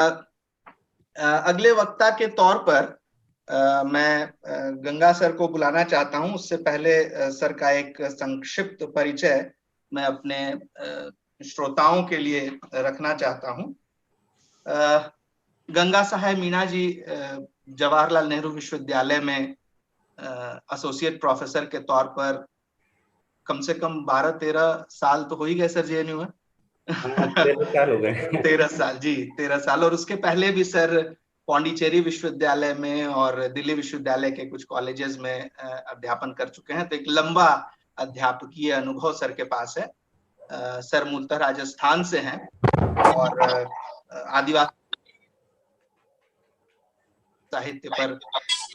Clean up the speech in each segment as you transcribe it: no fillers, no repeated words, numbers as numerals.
अगले वक्ता के तौर पर मैं गंगा सर को बुलाना चाहता हूं। उससे पहले सर का एक संक्षिप्त परिचय मैं अपने श्रोताओं के लिए रखना चाहता हूं। गंगा साहेब मीणा जी जवाहरलाल नेहरू विश्वविद्यालय में एसोसिएट प्रोफेसर के तौर पर कम से कम 12-13 साल तो हो ही गए सर जेएनयू में। 13 साल हो गए। 13 साल जी, 13 साल। और उसके पहले भी सर पौंडीचेरी विश्वविद्यालय में और दिल्ली विश्वविद्यालय के कुछ कॉलेजेस में अध्यापन कर चुके हैं। तो एक लंबा अध्यापकीय अनुभव सर के पास है। सर मूलतः राजस्थान से हैं और आदिवासी साहित्य पर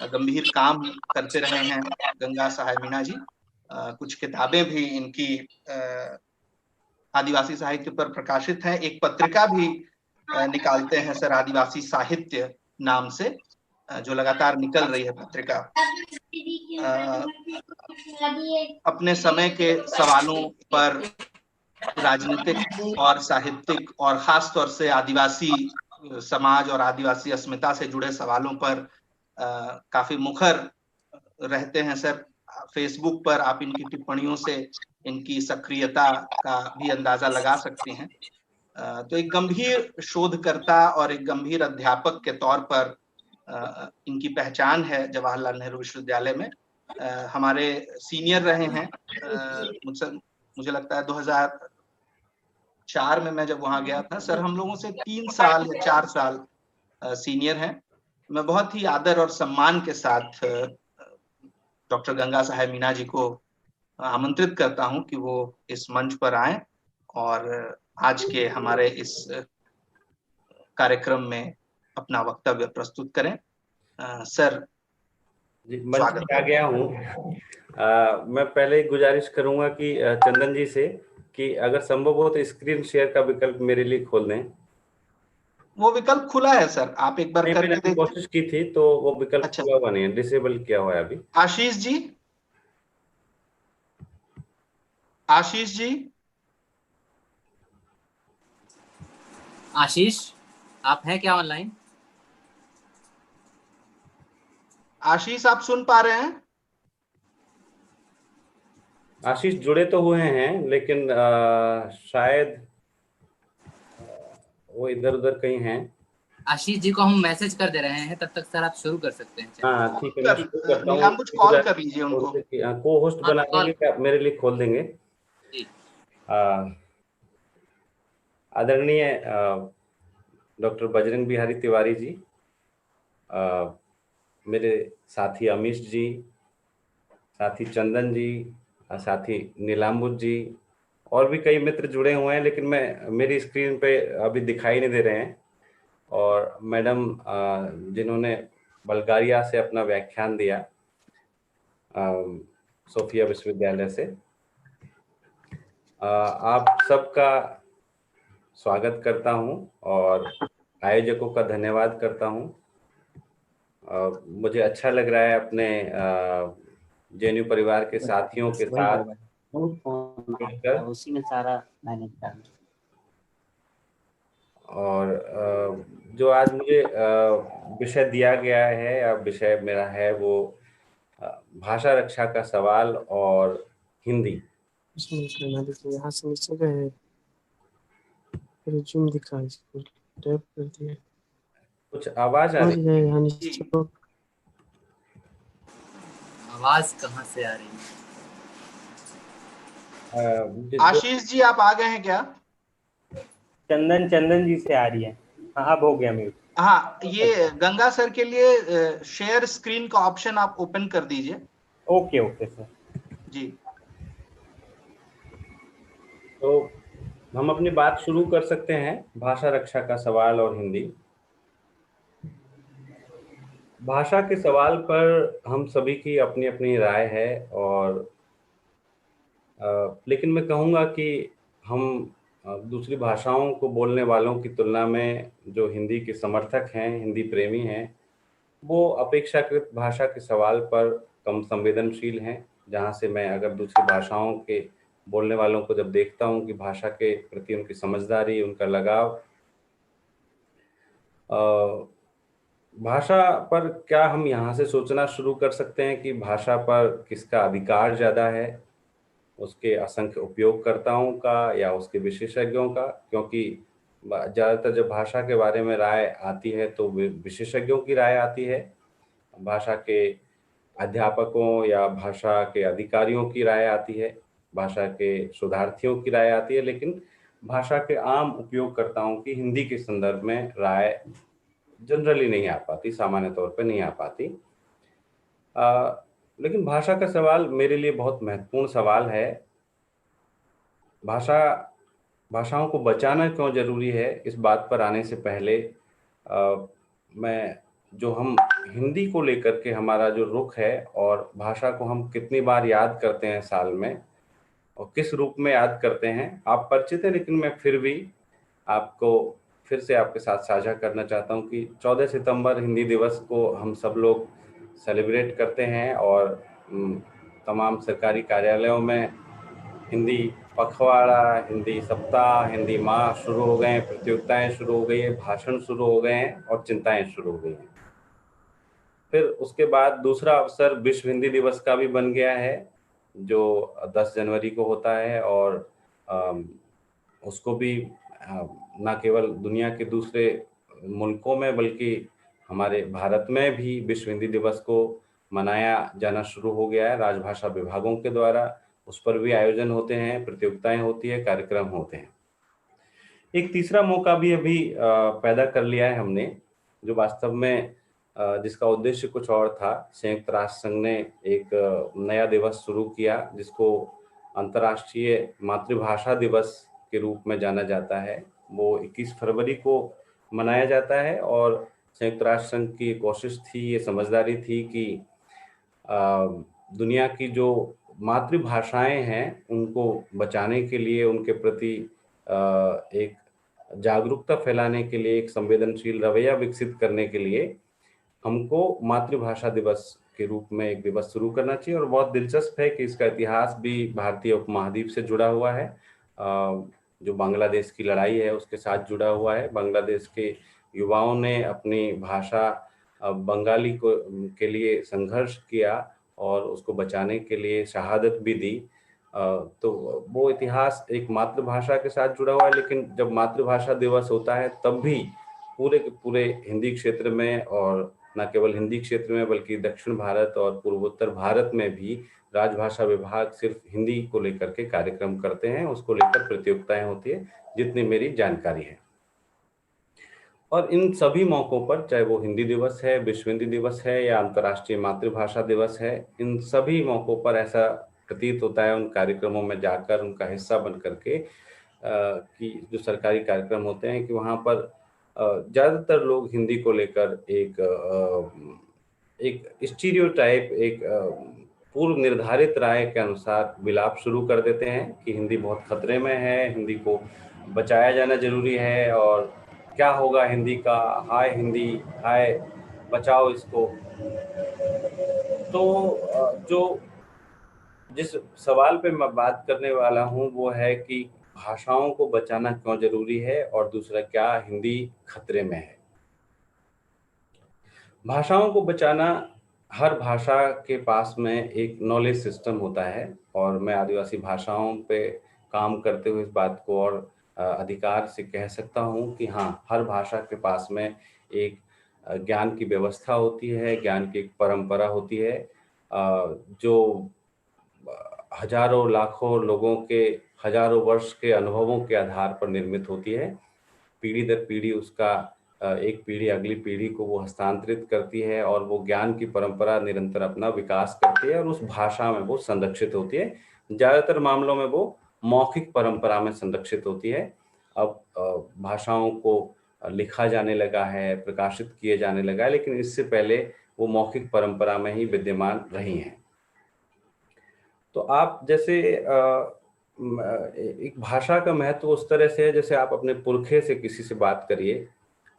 गंभीर काम करते रहे हैं गंगा साहेब मीणा जी। कुछ किताबें भी इनकी आदिवासी साहित्य पर प्रकाशित हैं। एक पत्रिका भी निकालते हैं सर, आदिवासी साहित्य नाम से, जो लगातार निकल रही है पत्रिका। अपने समय के सवालों पर राजनीतिक और साहित्यिक और खास तौर से आदिवासी समाज और आदिवासी अस्मिता से जुड़े सवालों पर काफी मुखर रहते हैं सर। फेसबुक पर आप इनकी टिप्पणियों से इनकी सक्रियता का भी अंदाजा लगा सकते हैं। तो एक गंभीर शोधकर्ता और एक गंभीर अध्यापक के तौर पर इनकी पहचान है जवाहरलाल नेहरू विश्वविद्यालय में। हमारे सीनियर रहे हैं। मुझे लगता है 2004 में मैं जब वहां गया था सर, हम लोगों से 3 साल या 4 साल सीनियर हैं। मैं बहुत ही आदर और सम्मान के साथ डॉक्टर गंगा साहेब मीणा जी को आमंत्रित करता हूं कि वो इस मंच पर आए और आज के हमारे इस कार्यक्रम में अपना वक्तव्य प्रस्तुत करें। सर जी, मंच पे आ गया हूँ। मैं पहले गुजारिश करूंगा कि चंदन जी से कि अगर संभव हो तो स्क्रीन शेयर का विकल्प मेरे लिए खोल दें। वो विकल्प खुला है सर, आप एक बार करके मैंने कोशिश की थी तो वो विकल्प खुला हुआ नहीं है, डिसेबल किया हुआ है अभी। आशीष जी, आशीष जी, आशीष आप हैं क्या ऑनलाइन? आशीष आप सुन पा रहे हैं? आशीष जुड़े तो हुए हैं लेकिन शायद वो इधर उधर कहीं हैं। आशीष जी को हम मैसेज कर दे रहे हैं, तब तक सर आप शुरू कर सकते हैं। हाँ ठीक है, मैं शुरू करता हूँ। नीलाम कुछ कॉल कर लीजिए उनको। को होस्ट बना देंगे क्या, मेरे लिए खोल देंगे? आदरणीय डॉक्टर बजरंग बिहारी तिवारी जी, मेरे साथी अमीश जी, साथी चंदन जी, साथी नीलाम्बुज जी, और भी कई मित्र जुड़े हुए हैं लेकिन मेरी स्क्रीन पे अभी दिखाई नहीं दे रहे हैं। और मैडम जिन्होंने बल्गारिया से अपना व्याख्यान दिया, सोफिया विश्वविद्यालय से, आप सबका स्वागत करता हूं और आयोजकों का धन्यवाद करता हूं। मुझे अच्छा लग रहा है अपने जेएनयू परिवार के साथियों के साथ उसी में सारा मैनेज करना। और जो आज मुझे विषय दिया गया है या विषय मेरा है वो भाषा रक्षा का सवाल और हिंदी। यहाँ से नीचे गए, रिज्यूम दिखा, इसको टैप कर दिया। कुछ आवाज आ रही है? आवाज कहाँ से आ रही है? आशीष जी आप आ गए हैं क्या? चंदन जी से आ रही है। हाँ अब हो गया म्यूट। हाँ, ये गंगा सर के लिए शेयर स्क्रीन का ऑप्शन आप ओपन कर दीजिए। ओके सर जी। तो हम अपनी बात शुरू कर सकते हैं। भाषा रक्षा का सवाल और हिंदी। भाषा के सवाल पर हम सभी की अपनी अपनी राय है और लेकिन मैं कहूँगा कि हम दूसरी भाषाओं को बोलने वालों की तुलना में जो हिंदी के समर्थक हैं, हिंदी प्रेमी हैं, वो अपेक्षाकृत भाषा के सवाल पर कम संवेदनशील हैं। जहाँ से मैं अगर दूसरी भाषाओं के बोलने वालों को जब देखता हूँ कि भाषा के प्रति उनकी समझदारी, उनका लगाव भाषा पर क्या हम यहाँ से सोचना शुरू कर सकते हैं कि भाषा पर किसका अधिकार ज़्यादा है, उसके असंख्य उपयोगकर्ताओं का या उसके विशेषज्ञों का? क्योंकि ज़्यादातर जब भाषा के बारे में राय आती है तो विशेषज्ञों की राय आती है, भाषा के अध्यापकों या भाषा के अधिकारियों की राय आती है, भाषा के शोधार्थियों की राय आती है, लेकिन भाषा के आम उपयोगकर्ताओं की हिंदी के संदर्भ में राय जनरली नहीं आ पाती, सामान्य तौर पे नहीं आ पाती। लेकिन भाषा का सवाल मेरे लिए बहुत महत्वपूर्ण सवाल है। भाषाओं को बचाना क्यों ज़रूरी है, इस बात पर आने से पहले मैं जो हम हिंदी को लेकर के हमारा जो रुख है और भाषा को हम कितनी बार याद करते हैं साल में और किस रूप में याद करते हैं, आप परिचित हैं, लेकिन मैं फिर भी आपको फिर से आपके साथ साझा करना चाहता हूं कि 14 सितंबर हिंदी दिवस को हम सब लोग सेलिब्रेट करते हैं और तमाम सरकारी कार्यालयों में हिंदी पखवाड़ा, हिंदी सप्ताह, हिंदी माह शुरू हो गए हैं, प्रतियोगिताएं शुरू हो गई है, भाषण शुरू हो गए हैं और चिंताएं शुरू हो गई हैं। फिर उसके बाद दूसरा अवसर विश्व हिंदी दिवस का भी बन गया है, जो 10 जनवरी को होता है और उसको भी न केवल दुनिया के दूसरे मुल्कों में बल्कि हमारे भारत में भी विश्व हिंदी दिवस को मनाया जाना शुरू हो गया है राजभाषा विभागों के द्वारा। उस पर भी आयोजन होते हैं, प्रतियोगिताएं होती है, कार्यक्रम होते हैं। एक तीसरा मौका भी अभी पैदा कर लिया है हमने, जो वास्तव में जिसका उद्देश्य कुछ और था। संयुक्त राष्ट्र संघ ने एक नया दिवस शुरू किया जिसको अंतर्राष्ट्रीय मातृभाषा दिवस के रूप में जाना जाता है। वो 21 फरवरी को मनाया जाता है और संयुक्त राष्ट्र संघ की कोशिश थी, ये समझदारी थी कि दुनिया की जो मातृभाषाएं हैं उनको बचाने के लिए, उनके प्रति एक जागरूकता फैलाने के लिए, एक संवेदनशील रवैया विकसित करने के लिए हमको मातृभाषा दिवस के रूप में एक दिवस शुरू करना चाहिए। और बहुत दिलचस्प है कि इसका इतिहास भी भारतीय उपमहाद्वीप से जुड़ा हुआ है, जो बांग्लादेश की लड़ाई है उसके साथ जुड़ा हुआ है। बांग्लादेश के युवाओं ने अपनी भाषा बंगाली को के लिए संघर्ष किया और उसको बचाने के लिए शहादत भी दी। तो वो इतिहास एक मातृभाषा के साथ जुड़ा हुआ है, लेकिन जब मातृभाषा दिवस होता है तब भी पूरे के पूरे हिंदी क्षेत्र में, और न केवल हिंदी क्षेत्र में बल्कि दक्षिण भारत और पूर्वोत्तर भारत में भी राजभाषा विभाग सिर्फ हिंदी को लेकर के कार्यक्रम करते हैं, उसको लेकर प्रतियोगिताएं होती है, जितनी मेरी जानकारी है। और इन सभी मौकों पर, चाहे वो हिंदी दिवस है, विश्व हिंदी दिवस है या अंतर्राष्ट्रीय मातृभाषा दिवस है, इन सभी मौकों पर ऐसा प्रतीत होता है उन कार्यक्रमों में जाकर, उनका हिस्सा बन करके कि जो सरकारी कार्यक्रम होते हैं कि वहाँ पर ज़्यादातर लोग हिंदी को लेकर एक स्टीरियोटाइप, एक पूर्व निर्धारित राय के अनुसार विलाप शुरू कर देते हैं कि हिंदी बहुत खतरे में है, हिंदी को बचाया जाना जरूरी है और क्या होगा हिंदी का, हाय हिंदी, हाय बचाओ इसको। तो जो जिस सवाल पे मैं बात करने वाला हूँ वो है कि भाषाओं को बचाना क्यों जरूरी है और दूसरा क्या हिंदी खतरे में है। भाषाओं को बचाना, हर भाषा के पास में एक नॉलेज सिस्टम होता है और मैं आदिवासी भाषाओं पे काम करते हुए इस बात को और अधिकार से कह सकता हूँ कि हाँ, हर भाषा के पास में एक ज्ञान की व्यवस्था होती है, ज्ञान की एक परंपरा होती है जो हजारों लाखों लोगों के हजारों वर्ष के अनुभवों के आधार पर निर्मित होती है। पीढ़ी दर पीढ़ी उसका एक पीढ़ी अगली पीढ़ी को वो हस्तांतरित करती है और वो ज्ञान की परंपरा निरंतर अपना विकास करती है और उस भाषा में वो संरक्षित होती है। ज़्यादातर मामलों में वो मौखिक परंपरा में संरक्षित होती है। अब भाषाओं को लिखा जाने लगा है, प्रकाशित किए जाने लगा है, लेकिन इससे पहले वो मौखिक परंपरा में ही विद्यमान रही हैं। तो आप जैसे एक भाषा का महत्व उस तरह से है जैसे आप अपने पुरखे से किसी से बात करिए,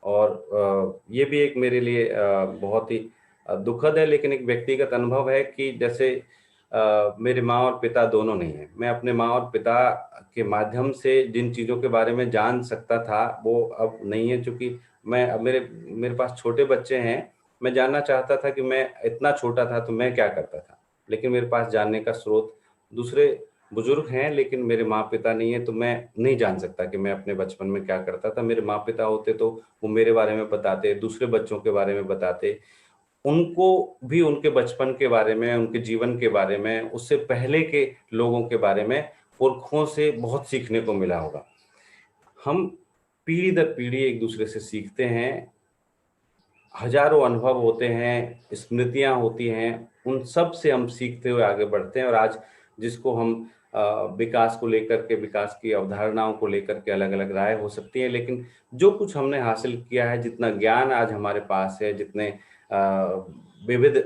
और ये भी एक मेरे लिए बहुत ही दुखद है लेकिन एक व्यक्तिगत अनुभव है कि जैसे मेरे माँ और पिता दोनों नहीं है। मैं अपने माँ और पिता के माध्यम से जिन चीज़ों के बारे में जान सकता था वो अब नहीं है, चूँकि अब मेरे पास छोटे बच्चे हैं, मैं जानना चाहता था कि मैं इतना छोटा था तो मैं क्या करता था, लेकिन मेरे पास जानने का स्रोत दूसरे बुजुर्ग हैं, लेकिन मेरे माँ पिता नहीं है, तो मैं नहीं जान सकता कि मैं अपने बचपन में क्या करता था। मेरे माँ पिता होते तो वो मेरे बारे में बताते, दूसरे बच्चों के बारे में बताते, उनको भी उनके बचपन के बारे में, उनके जीवन के बारे में, उससे पहले के लोगों के बारे में, पुरखों से बहुत सीखने को मिला होगा। हम पीढ़ी दर पीढ़ी एक दूसरे से सीखते हैं, हजारों अनुभव होते हैं, स्मृतियां होती हैं, उन सब से हम सीखते हुए आगे बढ़ते हैं। और आज जिसको हम विकास को लेकर के, विकास की अवधारणाओं को लेकर के अलग अलग राय हो सकती है, लेकिन जो कुछ हमने हासिल किया है, जितना ज्ञान आज हमारे पास है, जितने विविध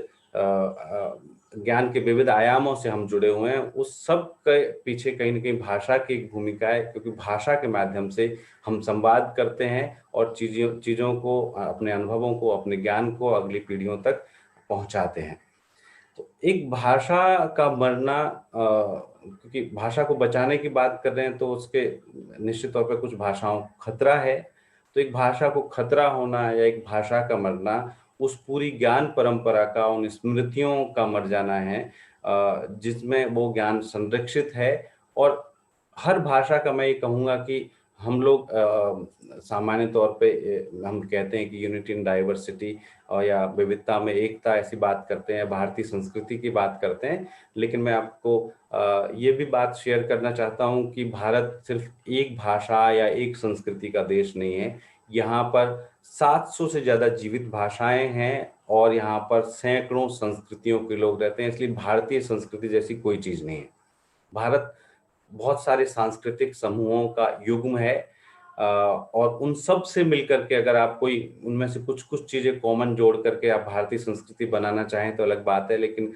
ज्ञान के विविध आयामों से हम जुड़े हुए हैं, उस सब के पीछे कहीं ना कहीं भाषा की एक भूमिका है, क्योंकि भाषा के माध्यम से हम संवाद करते हैं और चीज़ों को, अपने अनुभवों को, अपने ज्ञान को अगली पीढ़ियों तक पहुंचाते हैं। तो एक भाषा का मरना, क्योंकि भाषा को बचाने की बात कर रहे हैं तो उसके निश्चित तौर पर कुछ भाषाओं खतरा है, तो एक भाषा को खतरा होना या एक भाषा का मरना उस पूरी ज्ञान परंपरा का, उन स्मृतियों का मर जाना है जिसमें वो ज्ञान संरक्षित है। और हर भाषा का मैं ये कहूँगा कि हम लोग सामान्य तौर पे हम कहते हैं कि यूनिटी इन डाइवर्सिटी, और या विविधता में एकता, ऐसी बात करते हैं, भारतीय संस्कृति की बात करते हैं। लेकिन मैं आपको ये भी बात शेयर करना चाहता हूँ कि भारत सिर्फ एक भाषा या एक संस्कृति का देश नहीं है। यहाँ पर 700 से ज़्यादा जीवित भाषाएं हैं और यहाँ पर सैकड़ों संस्कृतियों के लोग रहते हैं, इसलिए भारतीय संस्कृति जैसी कोई चीज़ नहीं है। भारत बहुत सारे सांस्कृतिक समूहों का युग्म है और उन सब से मिलकर के अगर आप कोई उनमें से कुछ कुछ चीजें कॉमन जोड़ करके आप भारतीय संस्कृति बनाना चाहें तो अलग बात है। लेकिन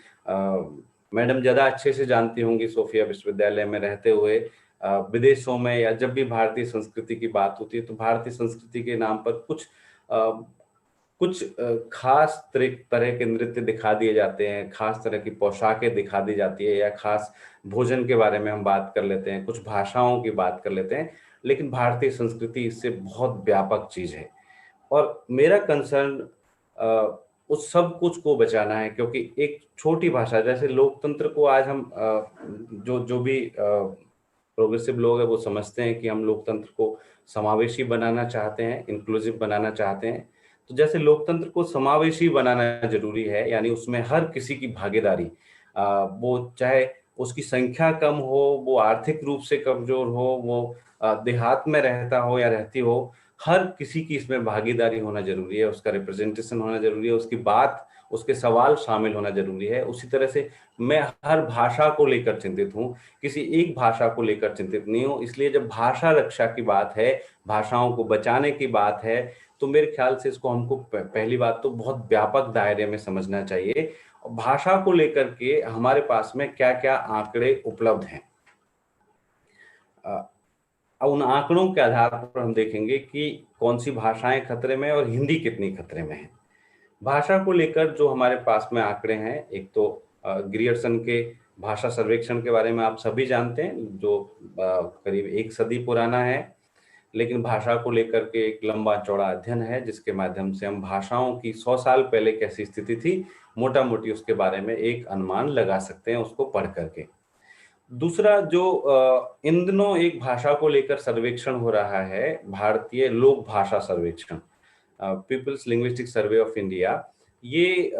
मैडम ज्यादा अच्छे से जानती होंगी, सोफिया विश्वविद्यालय में रहते हुए विदेशों में या जब भी भारतीय संस्कृति की बात होती है तो भारतीय संस्कृति के नाम पर कुछ खास तरह के नृत्य दिखा दिए जाते हैं, खास तरह की पोशाकें दिखा दी जाती है, या खास भोजन के बारे में हम बात कर लेते हैं, कुछ भाषाओं की बात कर लेते हैं। लेकिन भारतीय संस्कृति इससे बहुत व्यापक चीज है और मेरा कंसर्न उस सब कुछ को बचाना है, क्योंकि एक छोटी भाषा जैसे लोकतंत्र को आज हम जो भी प्रोग्रेसिव लोग हैं वो समझते हैं कि हम लोकतंत्र को समावेशी बनाना चाहते हैं, इंक्लूसिव बनाना चाहते हैं। तो जैसे लोकतंत्र को समावेशी बनाना जरूरी है, यानी उसमें हर किसी की भागीदारी, वो चाहे उसकी संख्या कम हो, वो आर्थिक रूप से कमजोर हो, वो देहात में रहता हो या रहती हो, हर किसी की इसमें भागीदारी होना जरूरी है, उसका रिप्रेजेंटेशन होना जरूरी है, उसकी बात, उसके सवाल शामिल होना जरूरी है। उसी तरह से मैं हर भाषा को लेकर चिंतित हूँ, किसी एक भाषा को लेकर चिंतित नहीं हूँ। इसलिए जब भाषा रक्षा की बात है, भाषाओं को बचाने की बात है, तो मेरे ख्याल से इसको हमको पहली बात तो बहुत व्यापक दायरे में समझना चाहिए। भाषा को लेकर के हमारे पास में क्या क्या आंकड़े उपलब्ध हैं, उन आंकड़ों के आधार पर हम देखेंगे कि कौन सी भाषाएं खतरे में और हिंदी कितनी खतरे में है। भाषा को लेकर जो हमारे पास में आंकड़े हैं, एक तो ग्रियर्सन के भाषा सर्वेक्षण के बारे में आप सभी जानते हैं, जो करीब 1 सदी पुराना है, लेकिन भाषा को लेकर के एक लंबा चौड़ा अध्ययन है जिसके माध्यम से हम भाषाओं की 100 साल पहले कैसी स्थिति थी, मोटा मोटी उसके बारे में एक अनुमान लगा सकते हैं उसको पढ़ करके। दूसरा, जो इन दिनों एक भाषा को लेकर सर्वेक्षण हो रहा है, भारतीय लोक भाषा सर्वेक्षण, people's linguistic survey of India, ये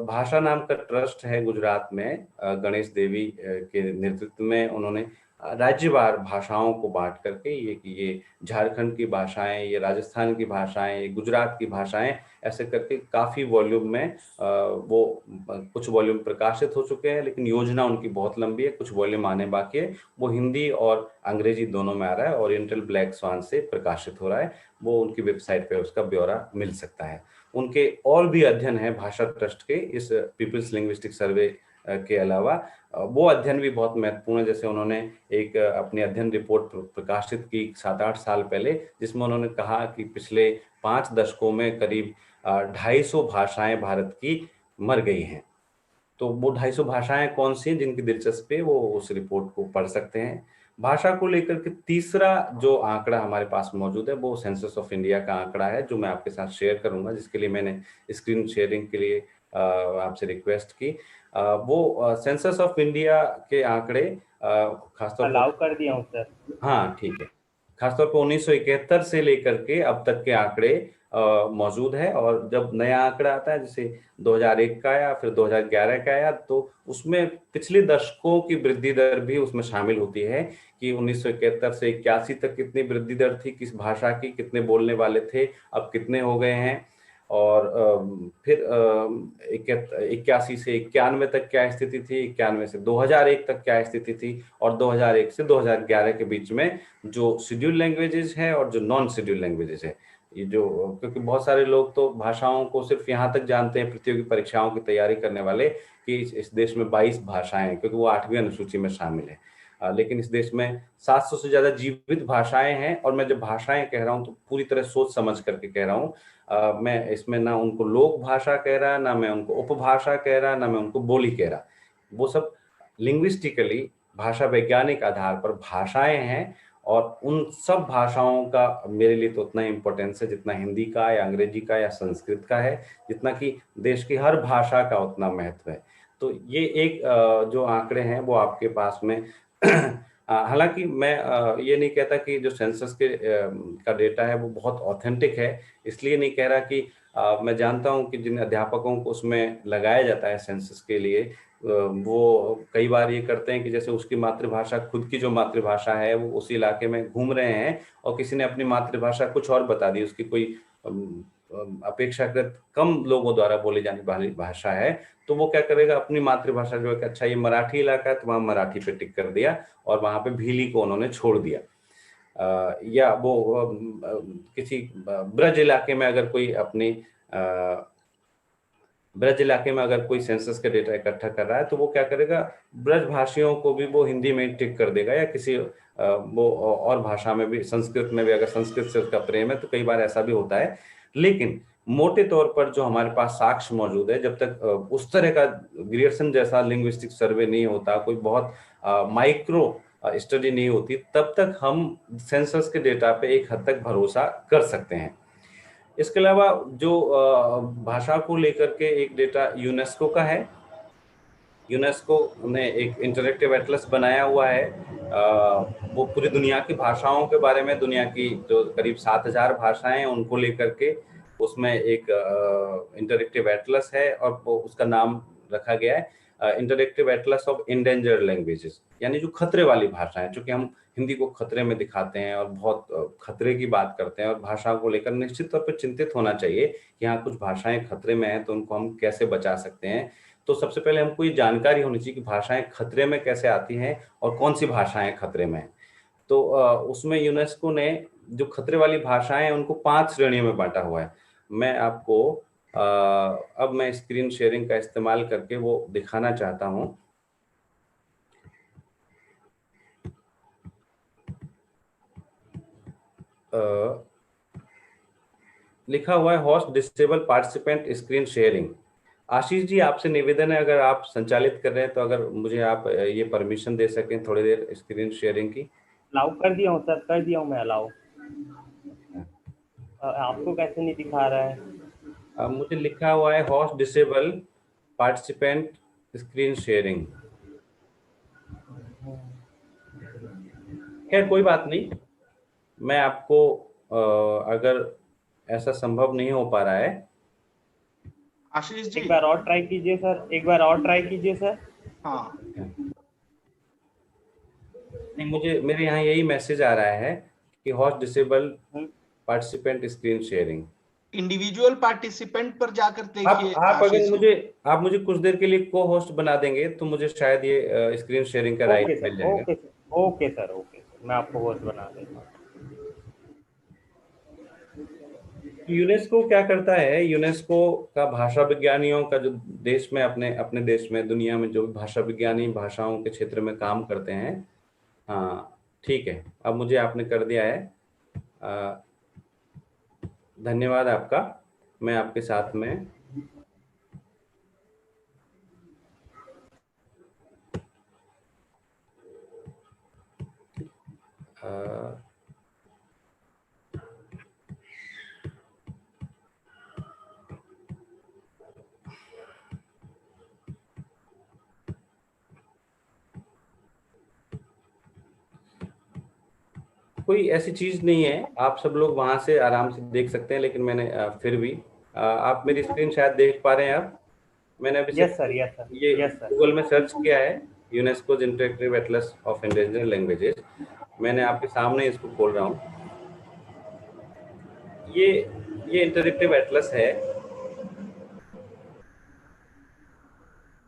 भाषा नाम का ट्रस्ट है गुजरात में, गणेश देवी के नेतृत्व में उन्होंने राज्यवार भाषाओं को बांट करके, ये झारखंड की भाषाएं, ये राजस्थान की भाषाएं, ये गुजरात की भाषाएं, ऐसे करके काफी वॉल्यूम में वो कुछ वॉल्यूम प्रकाशित हो चुके हैं, लेकिन योजना उनकी बहुत लंबी है, कुछ वॉल्यूम आने बाकी है। वो हिंदी और अंग्रेजी दोनों में आ रहा है, ओरिएंटल ब्लैक स्वान से प्रकाशित हो रहा है, वो उनकी वेबसाइट पे उसका ब्यौरा मिल सकता है। उनके और भी अध्ययन है भाषा ट्रस्ट के, इस पीपल्स लिंग्विस्टिक सर्वे के अलावा वो अध्ययन भी बहुत महत्वपूर्ण है। जैसे उन्होंने एक अपनी अध्ययन रिपोर्ट प्रकाशित की 7-8 साल पहले, जिसमें उन्होंने कहा कि पिछले 5 दशकों में करीब 250 भाषाएं भारत की मर गई हैं। तो वो 250 भाषाएं कौन सी हैं, जिनकी दिलचस्पी है वो उस रिपोर्ट को पढ़ सकते हैं। भाषा को लेकर के तीसरा जो आंकड़ा हमारे पास मौजूद है वो सेंसस ऑफ इंडिया का आंकड़ा है, जो मैं आपके साथ शेयर करूंगा, जिसके लिए मैंने स्क्रीन शेयरिंग के लिए आपसे रिक्वेस्ट की। वो सेंसस ऑफ इंडिया के आंकड़े खासतौर पर अलाउ कर दिया हूँ सर। हाँ ठीक है, खासतौर पर 1971 से लेकर के अब तक के आंकड़े मौजूद है। और जब नया आंकड़ा आता है, जैसे 2001 का आया, फिर 2011 का आया, तो उसमें पिछले दशकों की वृद्धि दर भी उसमें शामिल होती है कि 1971 से 81 तक कितनी वृद्धि दर थी, किस भाषा की, कितने बोलने वाले थे, अब कितने हो गए हैं। और फिर 81 से 91 तक क्या स्थिति थी, 91 से 2001 तक क्या स्थिति थी, और 2001 से 2011 के बीच में जो शेड्यूल लैंग्वेजेस है और जो नॉन शेड्यूल लैंग्वेजेस है, ये जो, क्योंकि बहुत सारे लोग तो भाषाओं को सिर्फ यहाँ तक जानते हैं, प्रतियोगी परीक्षाओं की तैयारी करने वाले, कि इस देश में 22 भाषाएं हैं, क्योंकि वो 8वीं अनुसूची में शामिल है। लेकिन इस देश में 700 से ज्यादा जीवित भाषाएं हैं। और मैं जब भाषाएं कह रहा हूं तो पूरी तरह सोच समझ करके कह रहा हूं। मैं इसमें ना उनको लोक भाषा कह रहा, ना मैं उनको उपभाषा कह रहा, ना मैं उनको बोली कह रहा। वो सब लिंग्विस्टिकली, भाषा वैज्ञानिक आधार पर भाषाएं हैं। और उन सब भाषाओं का मेरे लिए तो उतना इम्पोर्टेंस है जितना हिंदी का या अंग्रेजी का या संस्कृत का है, जितना कि देश की हर भाषा का उतना महत्व है। तो ये एक जो आंकड़े हैं वो आपके पास में हालांकि मैं ये नहीं कहता कि जो सेंसस के का डेटा है वो बहुत ऑथेंटिक है, इसलिए नहीं कह रहा कि मैं जानता हूं कि जिन अध्यापकों को उसमें लगाया जाता है सेंसस के लिए, वो कई बार ये करते हैं कि जैसे उसकी मातृभाषा, खुद की जो मातृभाषा है, वो उस इलाके में घूम रहे हैं और किसी ने अपनी मातृभाषा कुछ और बता दी, उसकी कोई अपेक्षाकृत कम लोगों द्वारा बोली जाने वाली भाषा है, तो वो क्या करेगा, अपनी मातृभाषा जो है कि अच्छा ये मराठी इलाका है तो वहां मराठी पे टिक कर दिया और वहां पे भीली को उन्होंने छोड़ दिया। या वो किसी ब्रज इलाके में अगर कोई अपनी ब्रज इलाके में अगर कोई सेंसस का डेटा इकट्ठा कर रहा है, तो वो क्या करेगा, ब्रज भाषियों को भी वो हिंदी में टिक कर देगा, या किसी वो और भाषा में भी, संस्कृत में भी, अगर संस्कृत से उसका प्रेम है तो कई बार ऐसा भी होता है। लेकिन मोटे तौर पर जो हमारे पास साक्ष्य मौजूद है, जब तक उस तरह का ग्रियर्सन जैसा लिंग्विस्टिक सर्वे नहीं होता, कोई बहुत माइक्रो स्टडी नहीं होती, तब तक हम सेंसस के डेटा पे एक हद तक भरोसा कर सकते हैं। इसके अलावा जो भाषा को लेकर के एक डेटा यूनेस्को का है, यूनेस्को ने एक इंटरेक्टिव एटलस बनाया हुआ है। वो पूरी दुनिया की भाषाओं के बारे में, दुनिया की जो करीब 7000 भाषाएं हैं उनको लेकर के उसमें एक इंटरेक्टिव एटलस है, और वो उसका नाम रखा गया है interactive Atlas of endangered languages, यानी जो खतरे वाली भाषाएं। चूंकि हम हिंदी को खतरे में दिखाते हैं और बहुत खतरे की बात करते हैं, और भाषाओं को लेकर निश्चित तौर पर चिंतित होना चाहिए कि हाँ कुछ भाषाएं खतरे में हैं, तो उनको हम कैसे बचा सकते हैं। तो सबसे पहले हमको ये जानकारी होनी चाहिए कि भाषाएं खतरे में कैसे आती हैं और कौन सी भाषाएं खतरे में हैं। तो उसमें यूनेस्को ने जो खतरे वाली भाषाएं हैं उनको 5 श्रेणियों में बांटा हुआ है। मैं आपको अब मैं स्क्रीन शेयरिंग का इस्तेमाल करके वो दिखाना चाहता हूं। लिखा हुआ है host disable participant screen sharing. Ashish ji, आपसे निवेदन है, अगर आप संचालित कर रहे हैं तो अगर मुझे आप ये परमिशन दे सकें थोड़ी देर स्क्रीन शेयरिंग की। अलाउ कर दिया हूँ सर, कर दिया हूँ मैं अलाउ। आपको कैसे नहीं दिखा रहा है? मुझे लिखा हुआ है host disable participant screen sharing. खैर कोई बात नहीं, मैं आपको अगर ऐसा संभव नहीं हो पा रहा है, आशीष जी एक बार और ट्राई कीजिए सर, एक बार और ट्राई कीजिए सर। हाँ, नहीं, मुझे मेरे यहाँ यही मैसेज आ रहा है कि host disable participant screen sharing. Individual participant पर जाकर देखिए आप अगर आशीष जी। आप मुझे कुछ देर के लिए को होस्ट बना देंगे तो मुझे शायद ये स्क्रीन शेयरिंग का राइट मिल जाएगा। Okay sir, okay sir, okay sir, मैं आपको होस्ट बना देता हूँ। यूनेस्को क्या करता है, यूनेस्को का भाषा विज्ञानियों का जो देश में, अपने अपने देश में, दुनिया में जो भाषा विज्ञानी भाषाओं के क्षेत्र में काम करते हैं। हाँ ठीक है, अब मुझे आपने कर दिया है, धन्यवाद आपका। मैं आपके साथ में कोई ऐसी चीज नहीं है, आप सब लोग वहां से आराम से देख सकते हैं, लेकिन मैंने फिर भी आप मेरी स्क्रीन शायद देख पा रहे हैं आप। मैंने अभी यस सर, यस सर, ये यस सर। गूगल में सर्च किया है, UNESCO interactive Atlas of indigenous languages. मैंने आपके सामने इसको खोल रहा हूँ। ये इंटरैक्टिव एटलस है।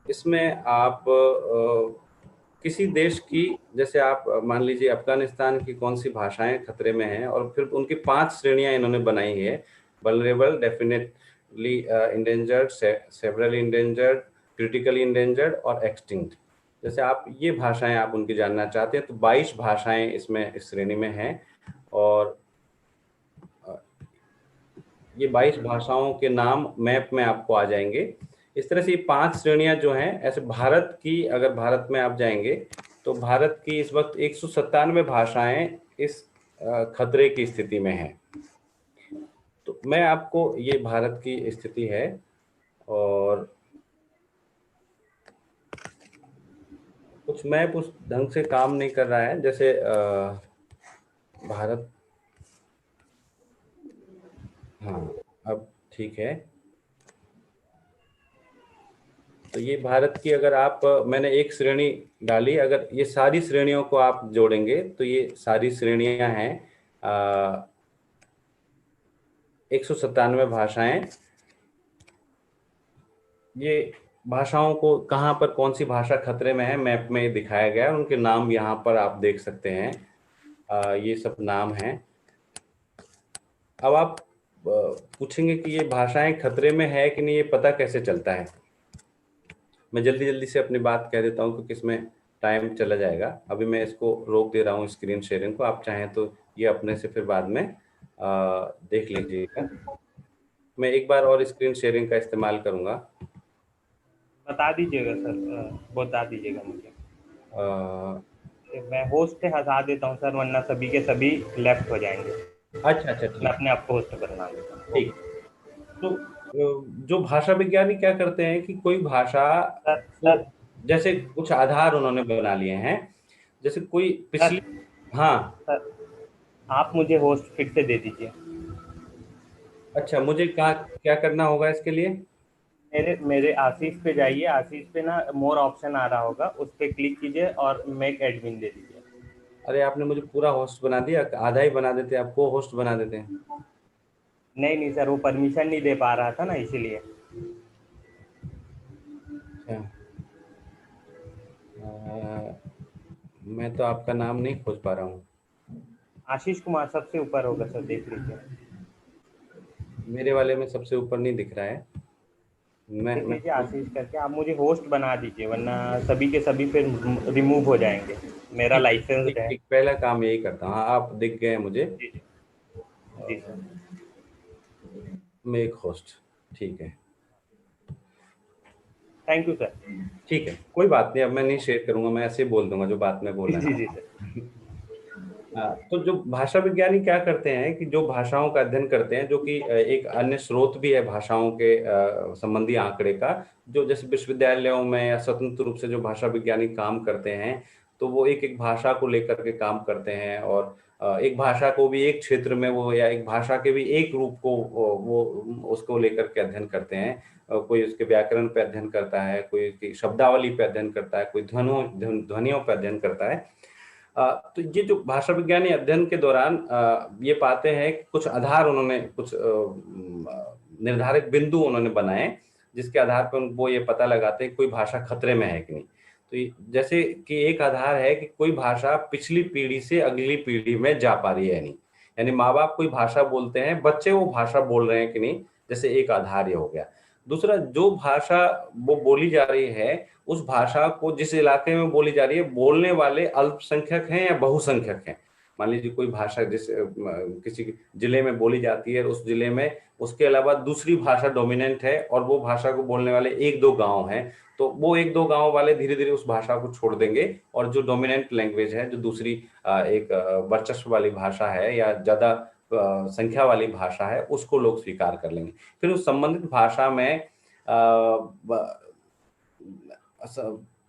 इसमें आप किसी देश की, जैसे आप मान लीजिए अफगानिस्तान की कौन सी भाषाएं खतरे में हैं, और फिर उनकी 5 श्रेणियां इन्होंने बनाई है। Vulnerable, definitely endangered, severally endangered, critically endangered और एक्सटिंक्ट। जैसे आप ये भाषाएं आप उनकी जानना चाहते हैं तो 22 भाषाएं इसमें इस श्रेणी में हैं, और ये 22 भाषाओं के नाम मैप में आपको आ जाएंगे। इस तरह से ये 5 श्रेणियां जो हैं, ऐसे भारत की, अगर भारत में आप जाएंगे तो भारत की इस वक्त 197 भाषाएं इस खतरे की स्थिति में हैं। तो मैं आपको, ये भारत की स्थिति है, और कुछ मैप उस ढंग से काम नहीं कर रहा है। जैसे भारत, हाँ अब ठीक है। तो ये भारत की, अगर आप, मैंने एक श्रेणी डाली, अगर ये सारी श्रेणियों को आप जोड़ेंगे तो ये सारी श्रेणियां हैं 197 भाषाएं। ये भाषाओं को कहाँ पर कौन सी भाषा खतरे में है मैप में दिखाया गया है, उनके नाम यहाँ पर आप देख सकते हैं। ये सब नाम हैं। अब आप पूछेंगे कि ये भाषाएं खतरे में है कि नहीं, ये पता कैसे चलता है। मैं जल्दी से अपनी बात कह देता हूँ क्योंकि इसमें टाइम चला जाएगा। अभी मैं इसको रोक दे रहा हूँ स्क्रीन शेयरिंग को, आप चाहें तो ये अपने से फिर बाद में देख लीजिएगा। मैं एक बार और स्क्रीन शेयरिंग का इस्तेमाल करूँगा। बता दीजिएगा सर, बता दीजिएगा मुझे। मैं होस्ट हटा देता हूँ सर, वरना सभी के सभी लेफ्ट हो जाएंगे। अच्छा ठीक। मैं अपने आप को होस्ट बना देता हूँ। ठीक। तो जो भाषा विज्ञानी क्या करते हैं कि कोई भाषा सर जैसे कुछ आधार उन्होंने बना लिए हैं, जैसे कोई पिछली, हाँ सर आप मुझे होस्ट फिर से दे दीजिए। अच्छा, मुझे क्या करना होगा इसके लिए? मेरे आशीष पे जाइए, आशीष पे ना मोर ऑप्शन आ रहा होगा, उस पर क्लिक कीजिए और मेक एडमिन दे दीजिए। अरे आपने मुझे पूरा होस्ट बना दिया, आधा ही बना देते, आपको होस्ट बना देते हैं। नहीं सर, वो परमिशन नहीं दे पा रहा था ना, इसीलिए। मैं तो आपका नाम नहीं खोज पा रहा हूँ। आशीष कुमार सबसे ऊपर होगा सर, देख लीजिए। मेरे वाले में सबसे ऊपर नहीं दिख रहा है। देख लीजिए आशीष करके, आप मुझे होस्ट बना दीजिए, वरना सभी के सभी फिर रिमूव हो जाएंगे। मेरा लाइसेंस है। पहला काम यही करता हूँ। आप दिख गए मुझे। जी सर। मेक होस्ट, ठीक है। Thank you sir. ठीक है, कोई बात नहीं, अब मैं नहीं शेयर करूंगा, मैं ऐसे ही बोल दूंगा जो बात मैं बोल रहा हूँ। जी सर। तो जो भाषा विज्ञानी क्या करते हैं कि जो भाषाओं का अध्ययन करते हैं, जो कि एक अन्य स्रोत भी है भाषाओं के संबंधी आंकड़े का, जो जैसे विश्वविद्यालयों में या स्वतंत्र रूप से जो भाषा विज्ञानी काम करते हैं, तो वो एक भाषा को लेकर के काम करते हैं, और एक भाषा को भी एक क्षेत्र में वो, या एक भाषा के भी एक रूप को वो उसको लेकर के अध्ययन करते हैं। कोई उसके व्याकरण पे अध्ययन करता है, कोई उसकी शब्दावली पे अध्ययन करता है, कोई ध्वनियों पे अध्ययन करता है। तो ये जो भाषा विज्ञानी अध्ययन के दौरान ये पाते हैं कि कुछ आधार उन्होंने, कुछ निर्धारित बिंदु उन्होंने बनाए, जिसके आधार पर वो ये पता लगाते हैं कोई भाषा खतरे में है कि नहीं। तो जैसे कि एक आधार है कि कोई भाषा पिछली पीढ़ी से अगली पीढ़ी में जा पा रही है नहीं, यानी माँ बाप कोई भाषा बोलते हैं, बच्चे वो भाषा बोल रहे हैं कि नहीं, जैसे एक आधार ये हो गया। दूसरा, जो भाषा वो बोली जा रही है, उस भाषा को जिस इलाके में बोली जा रही है, बोलने वाले अल्पसंख्यक हैं या बहुसंख्यक हैं। मान लीजिए कोई भाषा जिस किसी जिले में बोली जाती है, उस जिले में उसके अलावा दूसरी भाषा डोमिनेंट है और वो भाषा को बोलने वाले 1-2 गांव हैं, तो वो 1-2 गांव वाले धीरे धीरे उस भाषा को छोड़ देंगे और जो डोमिनेंट लैंग्वेज है, जो दूसरी एक वर्चस्व वाली भाषा है या ज्यादा संख्या वाली भाषा है, उसको लोग स्वीकार कर लेंगे। फिर उस संबंधित भाषा में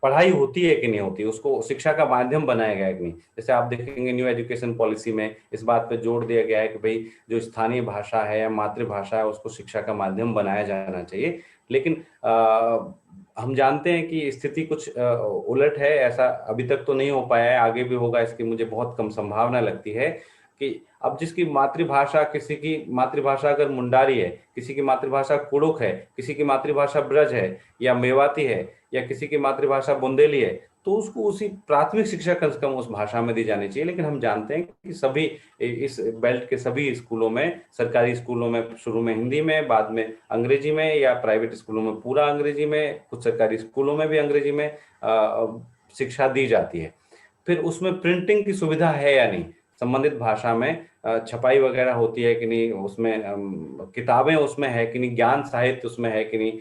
पढ़ाई होती है कि नहीं होती, उसको शिक्षा का माध्यम बनाया गया है कि नहीं। जैसे आप देखेंगे न्यू एजुकेशन पॉलिसी में इस बात पे जोर दिया गया है कि भाई जो स्थानीय भाषा है या मातृभाषा है उसको शिक्षा का माध्यम बनाया जाना चाहिए। लेकिन हम जानते हैं कि स्थिति कुछ उलट है, ऐसा अभी तक तो नहीं हो पाया है, आगे भी होगा इसकी मुझे बहुत कम संभावना लगती है कि अब जिसकी मातृभाषा, किसी की मातृभाषा अगर मुंडारी है, किसी की मातृभाषा कुड़ुक है, किसी की मातृभाषा ब्रज है या मेवाती है या किसी की मातृभाषा बुंदेली है, तो उसको उसी प्राथमिक शिक्षा कम से कम उस भाषा में दी जानी चाहिए। लेकिन हम जानते हैं कि सभी इस बेल्ट के सभी स्कूलों में, सरकारी स्कूलों में शुरू में हिंदी में, बाद में अंग्रेजी में, या प्राइवेट स्कूलों में पूरा अंग्रेजी में, कुछ सरकारी स्कूलों में भी अंग्रेजी में शिक्षा दी जाती है। फिर उसमें प्रिंटिंग की सुविधा है या नहीं, संबंधित भाषा में छपाई वगैरह होती है कि नहीं, उसमें किताबें उसमें है कि नहीं, ज्ञान साहित्य उसमें है कि नहीं,